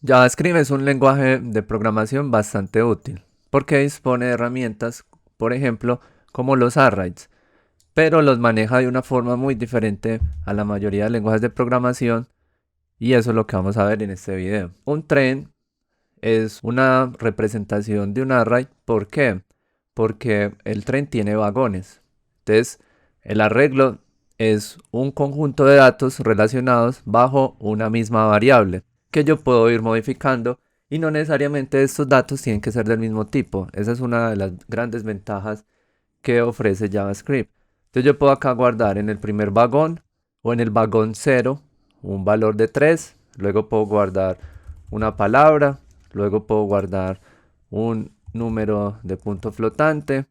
JavaScript es un lenguaje de programación bastante útil porque dispone de herramientas, por ejemplo, como los arrays, pero los maneja de una forma muy diferente a la mayoría de lenguajes de programación y eso es lo que vamos a ver en este video. Un tren es una representación de un array. ¿Por qué? Porque el tren tiene vagones. Entonces, el arreglo es un conjunto de datos relacionados bajo una misma variable que yo puedo ir modificando y no necesariamente estos datos tienen que ser del mismo tipo. Esa es una de las grandes ventajas que ofrece JavaScript. Entonces yo puedo acá guardar en el primer vagón o en el vagón cero un valor de 3, luego puedo guardar una palabra, luego puedo guardar un número de punto flotante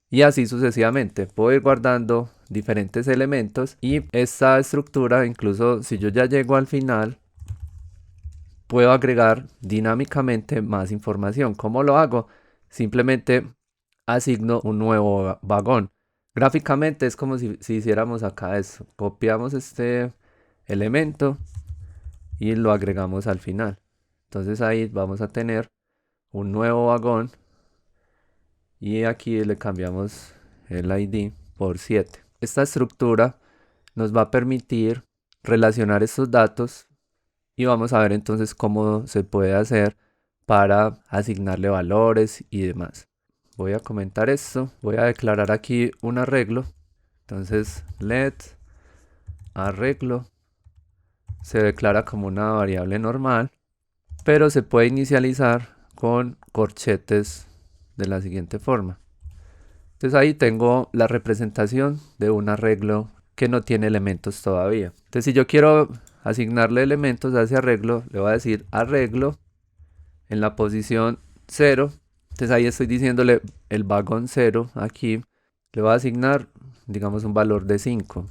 y así sucesivamente. Puedo ir guardando diferentes elementos y esta estructura, incluso si yo ya llego al final, puedo agregar dinámicamente más información. ¿Cómo lo hago? Simplemente asigno un nuevo vagón. Gráficamente es como si hiciéramos acá eso. Copiamos este elemento y lo agregamos al final. Entonces ahí vamos a tener un nuevo vagón y aquí le cambiamos el ID por 7. Esta estructura nos va a permitir relacionar estos datos y vamos a ver entonces cómo se puede hacer para asignarle valores y demás. Voy a comentar esto, voy a declarar aquí un arreglo. Entonces let arreglo se declara como una variable normal, pero se puede inicializar con corchetes de la siguiente forma. Entonces ahí tengo la representación de un arreglo que no tiene elementos todavía. Entonces si yo quiero asignarle elementos a ese arreglo, le voy a decir arreglo en la posición 0. Entonces ahí estoy diciéndole el vagón 0 aquí. Le voy a asignar, digamos, un valor de 5.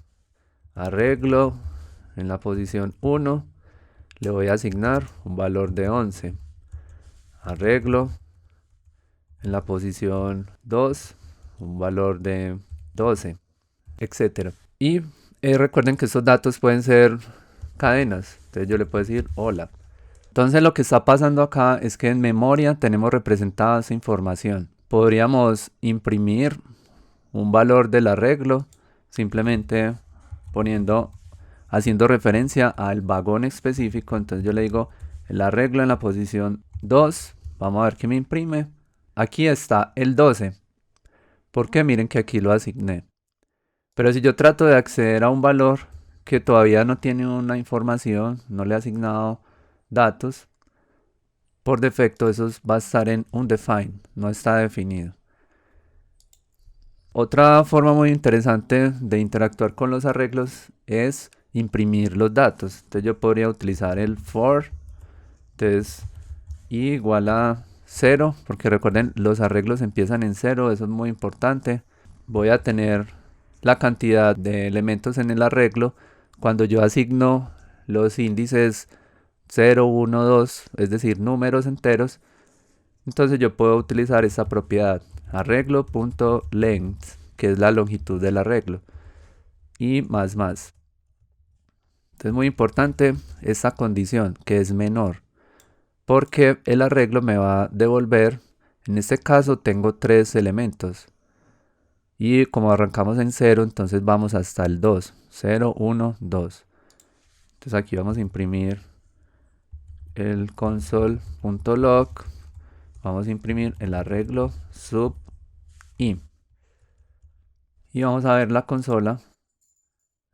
Arreglo en la posición 1. Le voy a asignar un valor de 11. Arreglo en la posición 2. Un valor de 12, etcétera. Y recuerden que estos datos pueden ser cadenas. Entonces yo le puedo decir hola. Entonces lo que está pasando acá es que en memoria tenemos representada esa información. Podríamos imprimir un valor del arreglo simplemente poniendo, haciendo referencia al vagón específico. Entonces yo le digo el arreglo en la posición 2. Vamos a ver qué me imprime. Aquí está el 12. Porque miren que aquí lo asigné. Pero si yo trato de acceder a un valor que todavía no tiene una información, no le he asignado datos, por defecto eso va a estar en undefined, no está definido. Otra forma muy interesante de interactuar con los arreglos es imprimir los datos. Entonces yo podría utilizar el for, entonces igual a 0, porque recuerden los arreglos empiezan en 0, eso es muy importante. Voy a tener la cantidad de elementos en el arreglo. Cuando yo asigno los índices 0, 1, 2, es decir, números enteros, entonces yo puedo utilizar esta propiedad arreglo.length, que es la longitud del arreglo, y más. Entonces muy importante esta condición, que es menor, porque el arreglo me va a devolver, en este caso tengo 3 elementos, y como arrancamos en 0, entonces vamos hasta el 2, 0, 1, 2. Entonces aquí vamos a imprimir el console.log, vamos a imprimir el arreglo sub i y vamos a ver la consola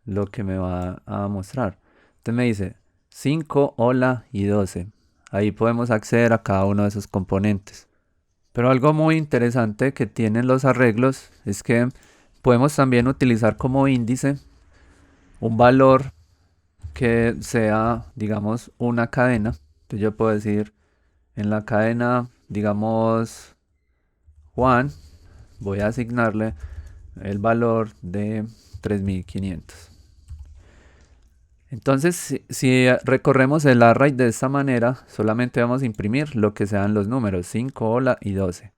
lo que me va a mostrar. Entonces me dice 5, hola y 12. Ahí podemos acceder a cada uno de esos componentes. Pero algo muy interesante que tienen los arreglos es que podemos también utilizar como índice un valor que sea, digamos, una cadena. Entonces yo puedo decir en la cadena, digamos, Juan, voy a asignarle el valor de 3500. Entonces, si recorremos el array de esta manera, solamente vamos a imprimir lo que sean los números 5, hola y 12.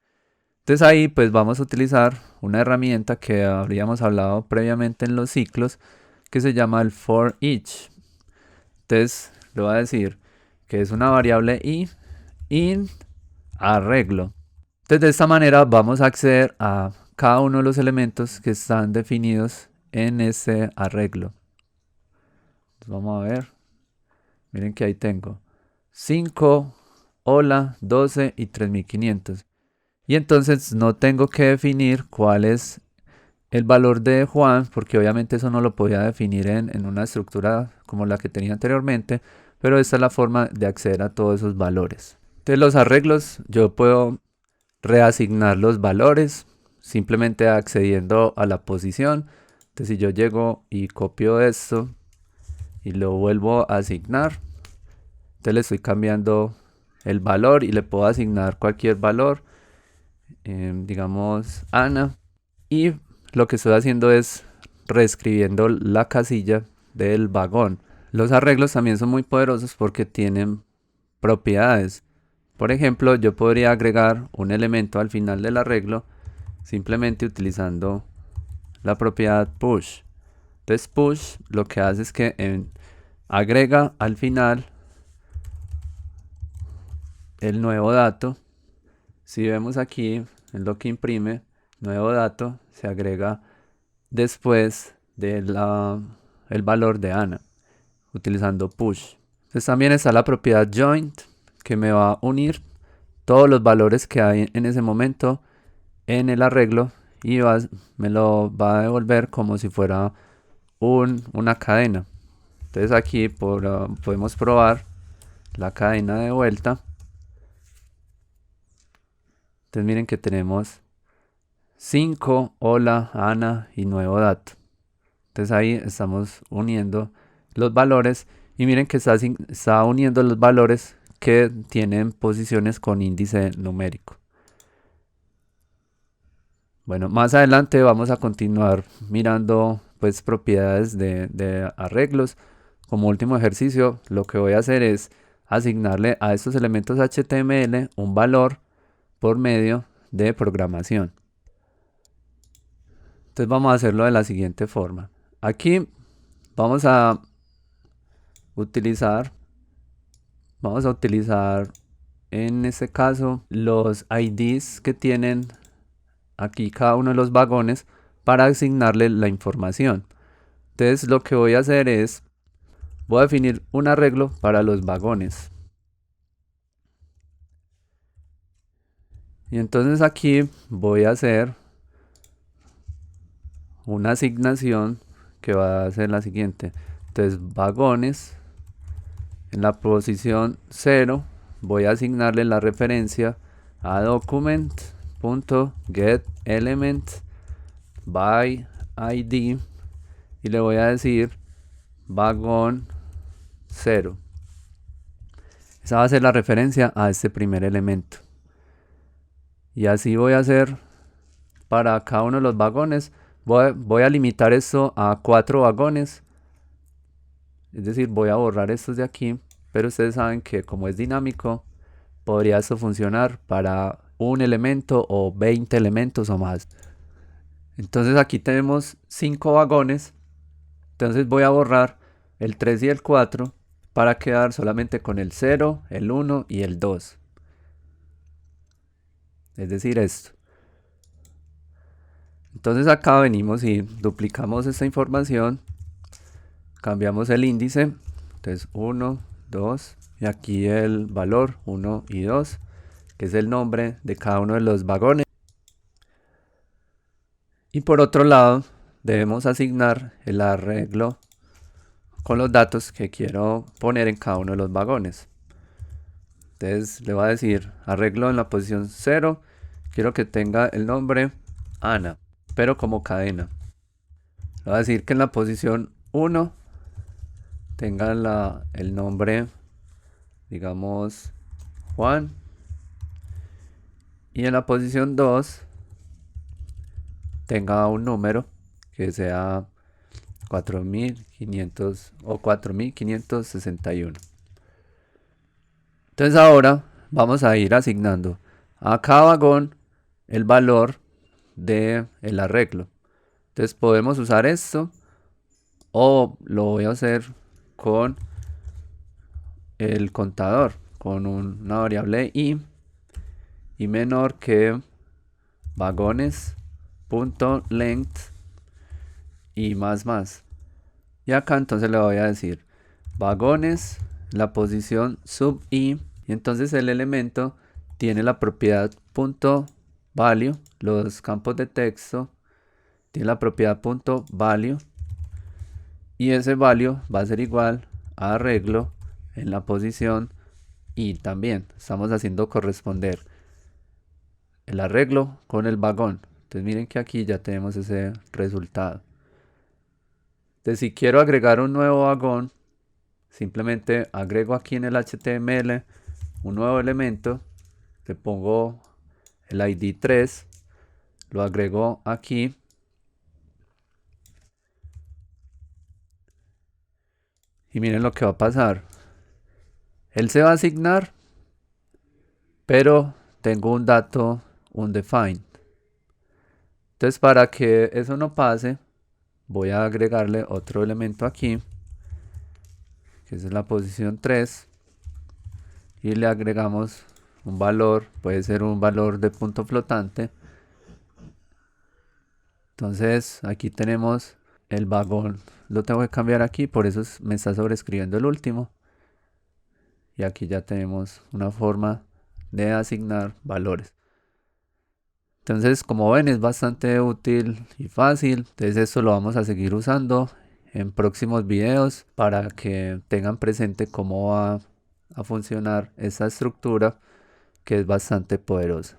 Entonces ahí pues vamos a utilizar una herramienta que habríamos hablado previamente en los ciclos, que se llama el for each. Entonces le voy a decir que es una variable i, int arreglo. Entonces de esta manera vamos a acceder a cada uno de los elementos que están definidos en este arreglo. Entonces vamos a ver. Miren que ahí tengo 5, hola, 12 y 3500. Y entonces no tengo que definir cuál es el valor de Juan, porque obviamente eso no lo podía definir en una estructura como la que tenía anteriormente, pero esta es la forma de acceder a todos esos valores. Entonces los arreglos, yo puedo reasignar los valores simplemente accediendo a la posición. Entonces si yo llego y copio esto y lo vuelvo a asignar, entonces le estoy cambiando el valor y le puedo asignar cualquier valor, digamos Ana, y lo que estoy haciendo es reescribiendo la casilla del vagón. Los arreglos también son muy poderosos porque tienen propiedades. Por ejemplo, yo podría agregar un elemento al final del arreglo simplemente utilizando la propiedad push. Entonces push lo que hace es que agrega al final el nuevo dato. Si vemos aquí en lo que imprime, nuevo dato se agrega después del valor de Ana utilizando push. Entonces también está la propiedad joint, que me va a unir todos los valores que hay en ese momento en el arreglo y me lo va a devolver como si fuera una cadena. Entonces aquí podemos probar la cadena de vuelta. Entonces miren que tenemos 5, hola, Ana y nuevo dato. Entonces ahí estamos uniendo los valores y miren que está uniendo los valores que tienen posiciones con índice numérico. Bueno, más adelante vamos a continuar mirando pues propiedades de arreglos. Como último ejercicio, lo que voy a hacer es asignarle a estos elementos HTML un valor por medio de programación. Entonces vamos a hacerlo de la siguiente forma. Aquí vamos a utilizar en este caso los IDs que tienen aquí cada uno de los vagones para asignarle la información. Entonces lo que voy a hacer es, voy a definir un arreglo para los vagones. Y entonces aquí voy a hacer una asignación que va a ser la siguiente. Entonces vagones, en la posición 0 voy a asignarle la referencia a document.getElement by ID y le voy a decir vagón 0. Esa va a ser la referencia a este primer elemento. Y así voy a hacer para cada uno de los vagones. Voy a limitar esto a 4 vagones. Es decir, voy a borrar estos de aquí. Pero ustedes saben que como es dinámico, podría esto funcionar para un elemento o 20 elementos o más. Entonces aquí tenemos 5 vagones. Entonces voy a borrar el 3 y el 4 para quedar solamente con el 0, el 1 y el 2. Es decir, esto. Entonces acá venimos y duplicamos esta información. Cambiamos el índice. Entonces 1, 2. Y aquí el valor 1 y 2. Que es el nombre de cada uno de los vagones. Y por otro lado, debemos asignar el arreglo con los datos que quiero poner en cada uno de los vagones. Entonces le voy a decir arreglo en la posición 0. Quiero que tenga el nombre Ana, pero como cadena. Le voy a decir que en la posición 1 tenga el nombre, digamos, Juan. Y en la posición 2 tenga un número que sea 4500 o 4561. Entonces ahora vamos a ir asignando a cada vagón el valor del arreglo. Entonces podemos usar esto o lo voy a hacer con el contador con una variable y menor que vagones.length y más. Y acá entonces le voy a decir vagones, la posición sub y entonces el elemento tiene la propiedad punto value, los campos de texto tiene la propiedad punto value y ese value va a ser igual a arreglo en la posición y también estamos haciendo corresponder el arreglo con el vagón. Entonces miren que aquí ya tenemos ese resultado. Entonces si quiero agregar un nuevo vagón, simplemente agrego aquí en el HTML un nuevo elemento, le pongo el ID 3, lo agrego aquí y miren lo que va a pasar. Él se va a asignar, pero tengo un dato undefined. Entonces para que eso no pase, voy a agregarle otro elemento aquí, que es la posición 3, y le agregamos un valor, puede ser un valor de punto flotante. Entonces aquí tenemos el vagón, lo tengo que cambiar aquí, por eso me está sobreescribiendo el último. Y aquí ya tenemos una forma de asignar valores. Entonces, como ven, es bastante útil y fácil. Entonces, esto lo vamos a seguir usando en próximos videos para que tengan presente cómo va a funcionar esta estructura que es bastante poderosa.